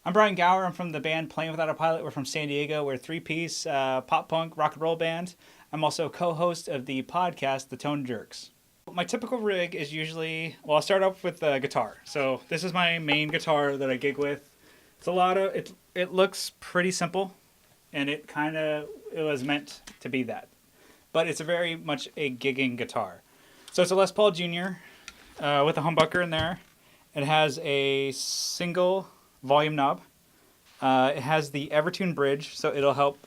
I'm Brian Gower. I'm from the band Playing Without a Pilot. We're from San Diego. We're a three-piece pop punk rock and roll band. I'm also co-host of the podcast, the ToneJerks. My typical rig is usually, well, I'll start off with the guitar. So this is my main guitar that I gig with. It's a lot of, it looks pretty simple, and it was meant to be that. But it's very much a gigging guitar. So it's a Les Paul Jr. With a humbucker in there. It has a single volume knob. It has the Evertune bridge, so it'll help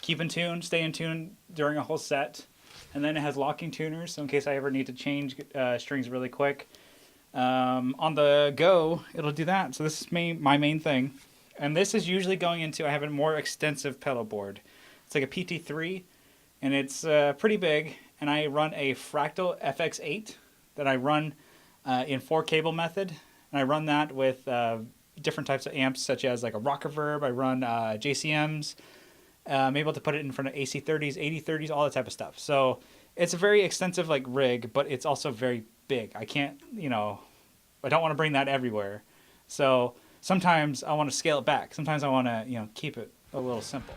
keep in tune, stay in tune during a whole set. And then it has locking tuners, so in case I ever need to change strings really quick. On the go, it'll do that. So this is my main thing. And this is usually going into, I have a more extensive pedal board. It's like a PT3, and it's pretty big. And I run a Fractal FX8 that I run in 4-cable method. And I run that with different types of amps, such as like a rock reverb. I run JCMs. I'm able to put it in front of AC30s, 8030s, all that type of stuff. So it's a very extensive like rig, but it's also very big. I can't, I don't want to bring that everywhere. So sometimes I want to scale it back. Sometimes I want to, keep it a little simple.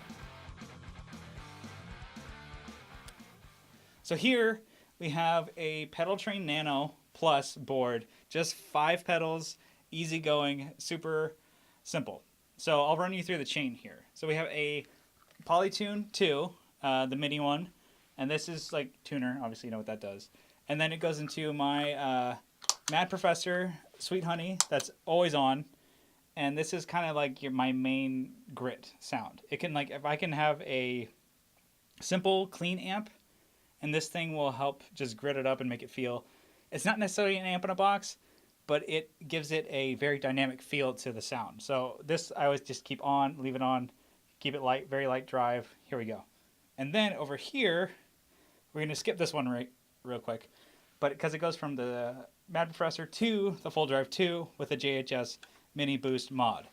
So here we have a Pedaltrain Nano Plus board, just 5 pedals, easygoing, super simple. So I'll run you through the chain here. So we have a Polytune 2, the mini one, and this is like tuner, obviously you know what that does. And then it goes into my Mad Professor Sweet Honey that's always on, and this is kind of like my main grit sound. It can, like, if I can have a simple clean amp, and this thing will help just grit it up and make it feel, it's not necessarily an amp in a box, but it gives it a very dynamic feel to the sound. So this I always just keep on, leave it on, keep it light, very light drive. Here we go. And then over here, we're going to skip this one real quick, but because it goes from the Mad Professor to the Full Drive 2 with a JHS Mini Boost mod.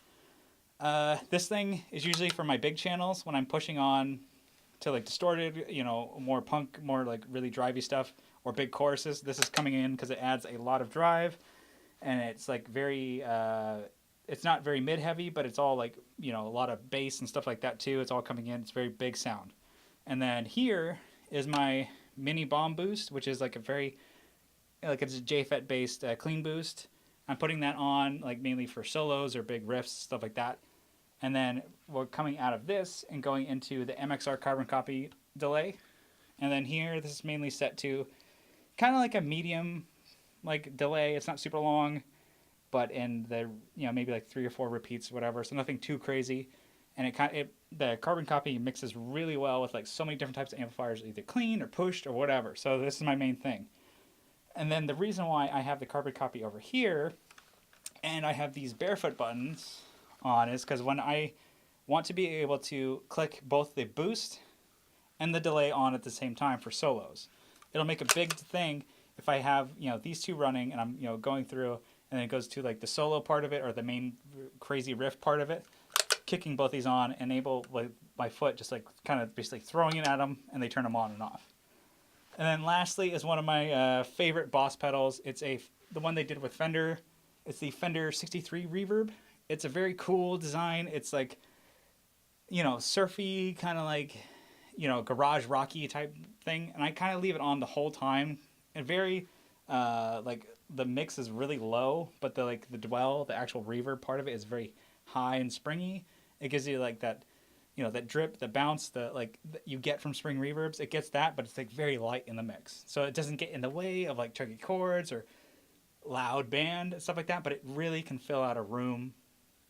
This thing is usually for my big channels when I'm pushing on to like distorted, more punk, more like really drivey stuff, or big choruses. This is coming in because it adds a lot of drive, and it's like very, it's not very mid-heavy, but it's all like, a lot of bass and stuff like that too. It's all coming in. It's very big sound. And then here is my Mini Bomb Boost, which is like a very, like it's a JFET based clean boost. I'm putting that on like mainly for solos or big riffs, stuff like that. And then we're coming out of this and going into the MXR Carbon Copy delay. And then here, this is mainly set to kind of like a medium like delay. It's not super long, but in the, maybe like 3 or 4 repeats, whatever. So nothing too crazy. And the Carbon Copy mixes really well with like so many different types of amplifiers, either clean or pushed or whatever. So this is my main thing. And then the reason why I have the Carbon Copy over here and I have these barefoot buttons on is because when I want to be able to click both the boost and the delay on at the same time for solos. It'll make a big thing if I have, these two running and I'm, going through, and then it goes to like the solo part of it or the main crazy riff part of it, kicking both these on, enable like my foot just like kind of basically throwing it at them, and they turn them on and off. And then lastly is one of my favorite Boss pedals. It's the one they did with Fender. It's the Fender 63 Reverb. It's a very cool design. It's like, surfy, kind of like, garage rocky type thing. And I kind of leave it on the whole time. And very, like, the mix is really low, but the dwell, the actual reverb part of it is very high and springy. It gives you like that, that drip, the bounce, you get from spring reverbs. It gets that, but it's like very light in the mix. So it doesn't get in the way of like chunky chords or loud band and stuff like that, but it really can fill out a room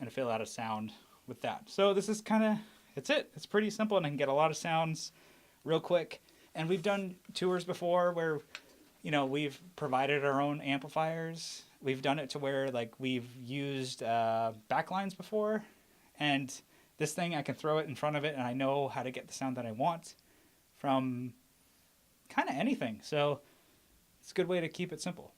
and fill out a sound with that. So this is it's it. It's pretty simple, and I can get a lot of sounds real quick. And we've done tours before where, we've provided our own amplifiers. We've done it to where like we've used backlines before, and this thing I can throw it in front of it, and I know how to get the sound that I want from kind of anything. So it's a good way to keep it simple.